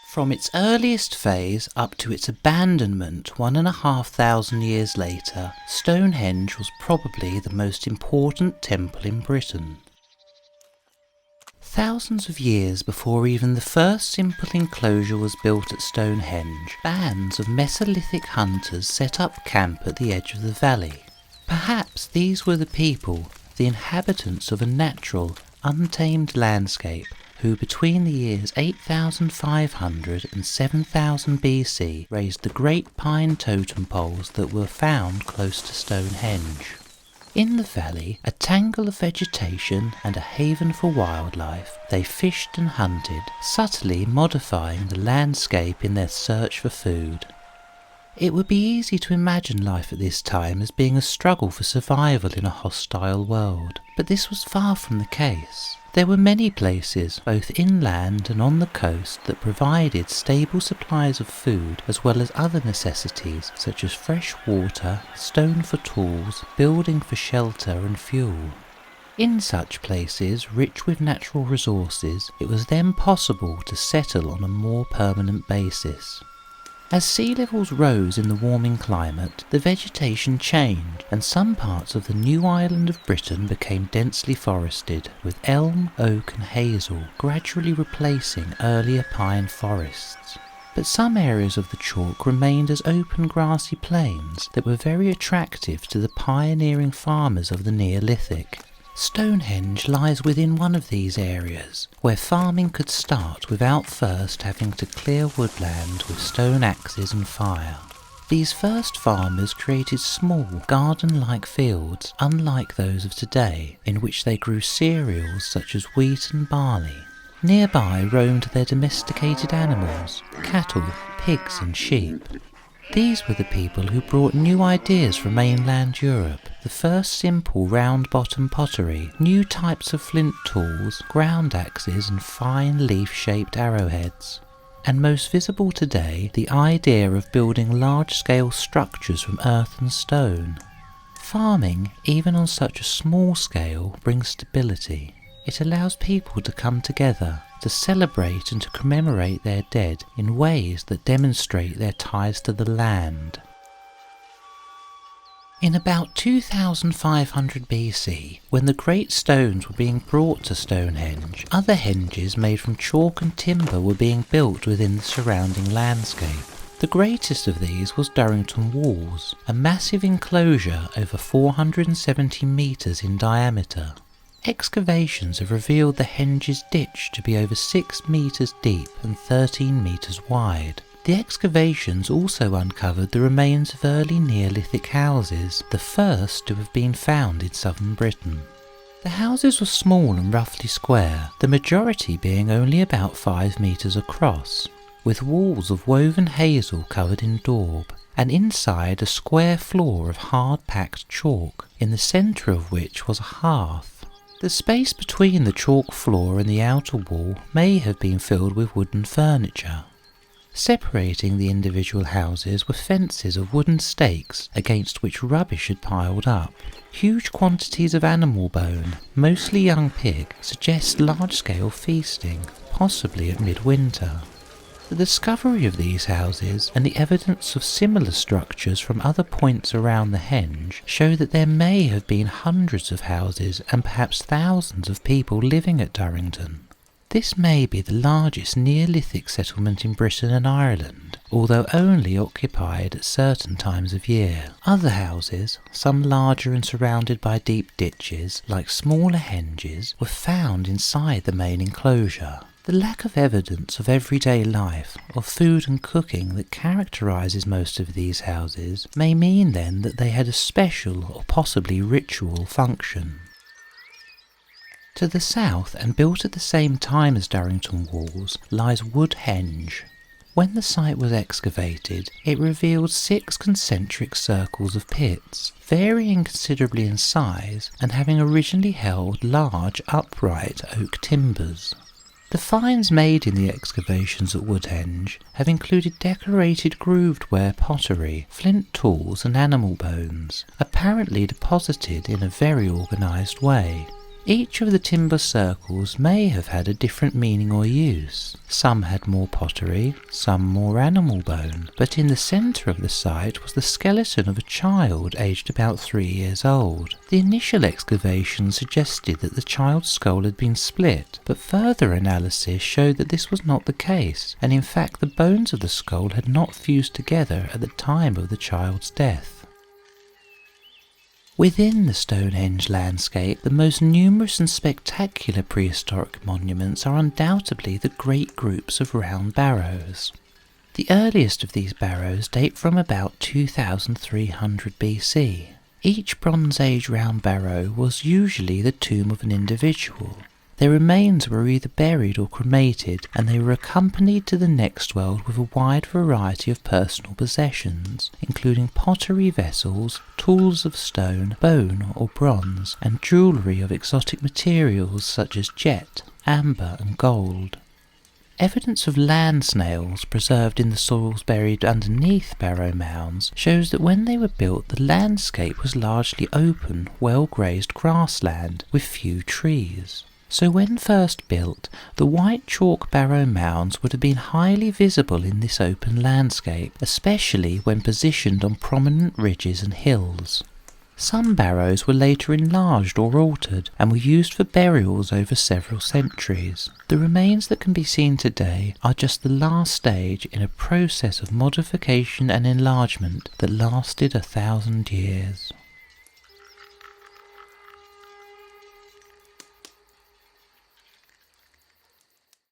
From its earliest phase up to its abandonment 1,500 years later, Stonehenge was probably the most important temple in Britain. Thousands of years before even the first simple enclosure was built at Stonehenge, bands of Mesolithic hunters set up camp at the edge of the valley. Perhaps these were the people, the inhabitants of a natural, untamed landscape, who between the years 8500 and 7000 BC raised the great pine totem poles that were found close to Stonehenge. In the valley, a tangle of vegetation and a haven for wildlife, they fished and hunted, subtly modifying the landscape in their search for food. It would be easy to imagine life at this time as being a struggle for survival in a hostile world, but this was far from the case. There were many places, both inland and on the coast, that provided stable supplies of food as well as other necessities such as fresh water, stone for tools, building for shelter and fuel. In such places, rich with natural resources, it was then possible to settle on a more permanent basis. As sea levels rose in the warming climate, the vegetation changed, and some parts of the new island of Britain became densely forested, with elm, oak and hazel gradually replacing earlier pine forests. But some areas of the chalk remained as open grassy plains that were very attractive to the pioneering farmers of the Neolithic. Stonehenge lies within one of these areas, where farming could start without first having to clear woodland with stone axes and fire. These first farmers created small, garden-like fields, unlike those of today, in which they grew cereals such as wheat and barley. Nearby roamed their domesticated animals, cattle, pigs and sheep. These were the people who brought new ideas from mainland Europe, the first simple round-bottom pottery, new types of flint tools, ground axes and fine leaf-shaped arrowheads. And most visible today, the idea of building large-scale structures from earth and stone. Farming, even on such a small scale, brings stability. It allows people to come together, to celebrate and to commemorate their dead in ways that demonstrate their ties to the land. In about 2500 BC, when the great stones were being brought to Stonehenge, other henges made from chalk and timber were being built within the surrounding landscape. The greatest of these was Durrington Walls, a massive enclosure over 470 metres in diameter. Excavations have revealed the henge's ditch to be over 6 metres deep and 13 metres wide. The excavations also uncovered the remains of early Neolithic houses, the first to have been found in southern Britain. The houses were small and roughly square, the majority being only about 5 metres across, with walls of woven hazel covered in daub, and inside a square floor of hard-packed chalk, in the centre of which was a hearth. The space between the chalk floor and the outer wall may have been filled with wooden furniture. Separating the individual houses were fences of wooden stakes against which rubbish had piled up. Huge quantities of animal bone, mostly young pig, suggest large-scale feasting, possibly at midwinter. The discovery of these houses and the evidence of similar structures from other points around the henge show that there may have been hundreds of houses and perhaps thousands of people living at Durrington. This may be the largest Neolithic settlement in Britain and Ireland, although only occupied at certain times of year. Other houses, some larger and surrounded by deep ditches, like smaller henges, were found inside the main enclosure. The lack of evidence of everyday life, of food and cooking that characterises most of these houses may mean then that they had a special or possibly ritual function. To the south, and built at the same time as Durrington Walls, lies Woodhenge. When the site was excavated, it revealed 6 concentric circles of pits, varying considerably in size and having originally held large upright oak timbers. The finds made in the excavations at Woodhenge have included decorated grooved ware pottery, flint tools and animal bones, apparently deposited in a very organised way. Each of the timber circles may have had a different meaning or use. Some had more pottery, some more animal bone, but in the centre of the site was the skeleton of a child aged about 3 years old. The initial excavation suggested that the child's skull had been split, but further analysis showed that this was not the case, and in fact the bones of the skull had not fused together at the time of the child's death. Within the Stonehenge landscape, the most numerous and spectacular prehistoric monuments are undoubtedly the great groups of round barrows. The earliest of these barrows date from about 2300 BC. Each Bronze Age round barrow was usually the tomb of an individual. Their remains were either buried or cremated, and they were accompanied to the next world with a wide variety of personal possessions, including pottery vessels, tools of stone, bone or bronze, and jewellery of exotic materials such as jet, amber and gold. Evidence of land snails preserved in the soils buried underneath barrow mounds shows that when they were built the landscape was largely open, well-grazed grassland with few trees. So when first built, the white chalk barrow mounds would have been highly visible in this open landscape, especially when positioned on prominent ridges and hills. Some barrows were later enlarged or altered and were used for burials over several centuries. The remains that can be seen today are just the last stage in a process of modification and enlargement that lasted 1,000 years.